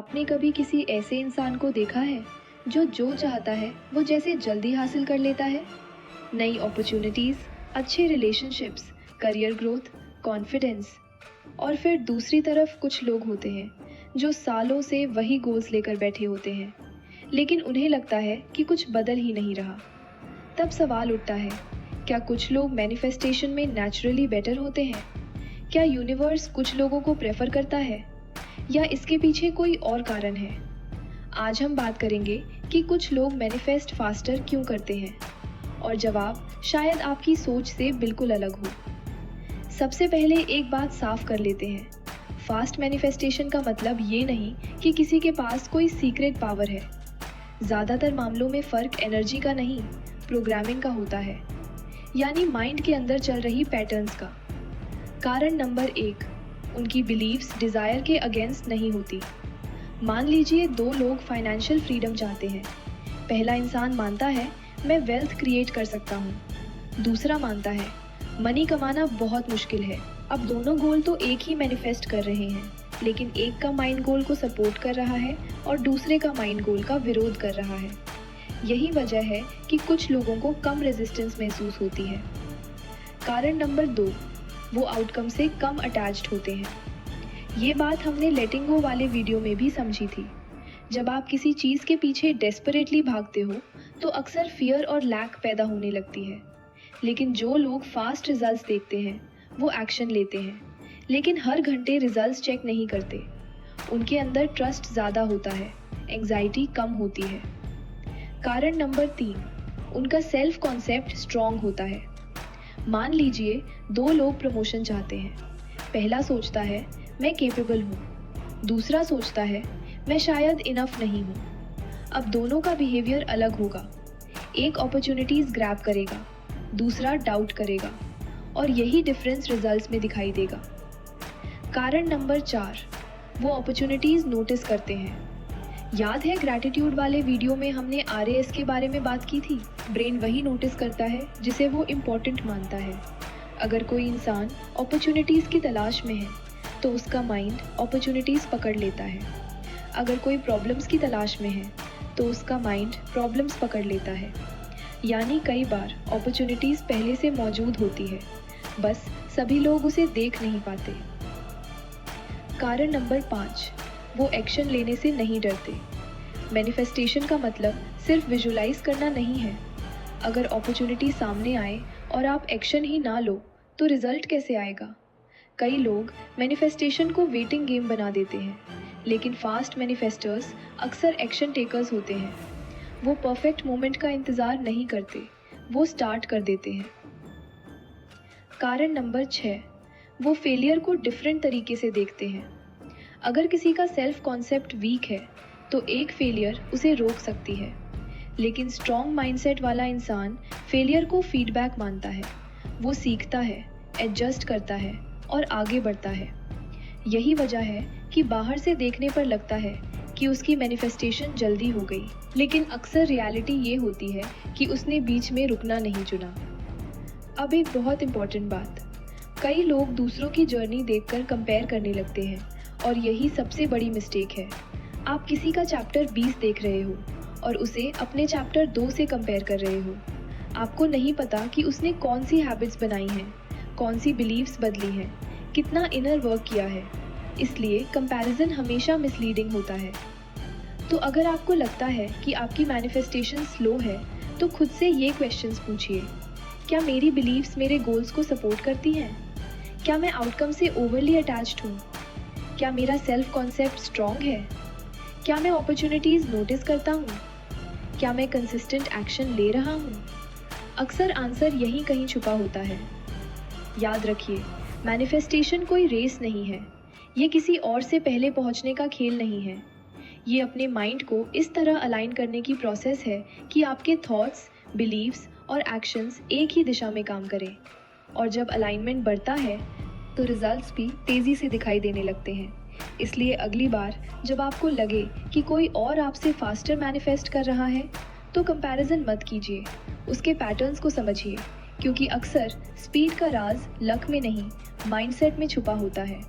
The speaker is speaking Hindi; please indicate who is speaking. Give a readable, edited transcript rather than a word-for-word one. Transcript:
Speaker 1: आपने कभी किसी ऐसे इंसान को देखा है जो जो चाहता है वो जैसे जल्दी हासिल कर लेता है? नई अपॉर्चुनिटीज, अच्छे रिलेशनशिप्स, करियर ग्रोथ, कॉन्फिडेंस। और फिर दूसरी तरफ कुछ लोग होते हैं जो सालों से वही गोल्स लेकर बैठे होते हैं, लेकिन उन्हें लगता है कि कुछ बदल ही नहीं रहा। तब सवाल उठता है, क्या कुछ लोग मैनिफेस्टेशन में नेचुरली बेटर होते हैं? क्या यूनिवर्स कुछ लोगों को प्रेफर करता है, या इसके पीछे कोई और कारण है? आज हम बात करेंगे कि कुछ लोग मैनिफेस्ट फास्टर क्यों करते हैं, और जवाब शायद आपकी सोच से बिल्कुल अलग हो। सबसे पहले एक बात साफ कर लेते हैं, फास्ट मैनिफेस्टेशन का मतलब ये नहीं कि किसी के पास कोई सीक्रेट पावर है। ज़्यादातर मामलों में फ़र्क एनर्जी का नहीं, प्रोग्रामिंग का होता है, यानी माइंड के अंदर चल रही पैटर्न्स का। कारण नंबर 1, उनकी बिलीव्स डिज़ायर के अगेंस्ट नहीं होती। मान लीजिए दो लोग फाइनेंशियल फ्रीडम चाहते हैं। पहला इंसान मानता है मैं वेल्थ क्रिएट कर सकता हूँ, दूसरा मानता है मनी कमाना बहुत मुश्किल है। अब दोनों गोल तो एक ही मैनिफेस्ट कर रहे हैं, लेकिन एक का माइंड गोल को सपोर्ट कर रहा है और दूसरे का माइंड गोल का विरोध कर रहा है। यही वजह है कि कुछ लोगों को कम रेजिस्टेंस महसूस होती है। कारण नंबर 2, वो आउटकम से कम अटैच्ड होते हैं। ये बात हमने लेटिंग गो वाले वीडियो में भी समझी थी। जब आप किसी चीज़ के पीछे डेस्परेटली भागते हो तो अक्सर फियर और लैक पैदा होने लगती है। लेकिन जो लोग फास्ट रिजल्ट्स देखते हैं वो एक्शन लेते हैं, लेकिन हर घंटे रिजल्ट्स चेक नहीं करते। उनके अंदर ट्रस्ट ज़्यादा होता है, एंग्जाइटी कम होती है। कारण नंबर 3, उनका सेल्फ कॉन्सेप्ट स्ट्रॉन्ग होता है। मान लीजिए दो लोग प्रमोशन चाहते हैं। पहला सोचता है मैं केपेबल हूँ, दूसरा सोचता है मैं शायद इनफ नहीं हूँ। अब दोनों का बिहेवियर अलग होगा। एक अपॉर्चुनिटीज ग्रैब करेगा, दूसरा डाउट करेगा, और यही डिफरेंस रिजल्ट्स में दिखाई देगा। कारण नंबर 4, वो अपॉर्चुनिटीज नोटिस करते हैं। याद है ग्रैटिट्यूड वाले वीडियो में हमने RAS के बारे में बात की थी। ब्रेन वही नोटिस करता है जिसे वो इम्पोर्टेंट मानता है। अगर कोई इंसान अपॉर्चुनिटीज की तलाश में है तो उसका माइंड अपॉर्चुनिटीज पकड़ लेता है। अगर कोई प्रॉब्लम्स की तलाश में है तो उसका माइंड प्रॉब्लम्स पकड़ लेता है। यानी कई बार अपॉर्चुनिटीज पहले से मौजूद होती है, बस सभी लोग उसे देख नहीं पाते। कारण नंबर 5, वो एक्शन लेने से नहीं डरते। मैनिफेस्टेशन का मतलब सिर्फ विजुलाइज करना नहीं है। अगर अपॉर्चुनिटी सामने आए और आप एक्शन ही ना लो तो रिजल्ट कैसे आएगा? कई लोग मैनिफेस्टेशन को वेटिंग गेम बना देते हैं, लेकिन फास्ट मैनिफेस्टर्स अक्सर एक्शन टेकर्स होते हैं। वो परफेक्ट मोमेंट का इंतज़ार नहीं करते, वो स्टार्ट कर देते हैं। कारण नंबर 6, वो फेलियर को डिफरेंट तरीके से देखते हैं। अगर किसी का सेल्फ कॉन्सेप्ट वीक है तो एक फेलियर उसे रोक सकती है, लेकिन स्ट्रॉन्ग माइंडसेट वाला इंसान फेलियर को फीडबैक मानता है। वो सीखता है, एडजस्ट करता है और आगे बढ़ता है। यही वजह है कि बाहर से देखने पर लगता है कि उसकी मैनिफेस्टेशन जल्दी हो गई, लेकिन अक्सर रियलिटी ये होती है कि उसने बीच में रुकना नहीं चुना। अब एक बहुत इम्पॉर्टेंट बात, कई लोग दूसरों की जर्नी देखकर कंपेयर करने लगते हैं, और यही सबसे बड़ी मिस्टेक है। आप किसी का चैप्टर 20 देख रहे हो और उसे अपने चैप्टर 2 से कंपेयर कर रहे हो। आपको नहीं पता कि उसने कौन सी हैबिट्स बनाई हैं, कौन सी बिलीव्स बदली हैं, कितना इनर वर्क किया है। इसलिए कंपैरिजन हमेशा मिसलीडिंग होता है। तो अगर आपको लगता है कि आपकी मैनिफेस्टेशन स्लो है तो खुद से ये क्वेश्चंस पूछिए, क्या मेरी बिलीव्स मेरे गोल्स को सपोर्ट करती हैं? क्या मैं आउटकम से ओवरली अटैच्ड हूँ? क्या मेरा सेल्फ कॉन्सेप्ट स्ट्रॉन्ग है? क्या मैं अपॉर्चुनिटीज़ नोटिस करता हूँ? क्या मैं कंसिस्टेंट एक्शन ले रहा हूँ? अक्सर आंसर यहीं कहीं छुपा होता है। याद रखिए, मैनिफेस्टेशन कोई रेस नहीं है। ये किसी और से पहले पहुँचने का खेल नहीं है। ये अपने माइंड को इस तरह अलाइन करने की प्रोसेस है कि आपके थॉट्स, बिलीव्स और एक्शंस एक ही दिशा में काम करें। और जब अलाइनमेंट बढ़ता है तो रिजल्ट्स भी तेज़ी से दिखाई देने लगते हैं। इसलिए अगली बार जब आपको लगे कि कोई और आपसे फास्टर मैनिफेस्ट कर रहा है तो कंपैरिजन मत कीजिए, उसके पैटर्न्स को समझिए, क्योंकि अक्सर स्पीड का राज लक में नहीं, माइंडसेट में छुपा होता है।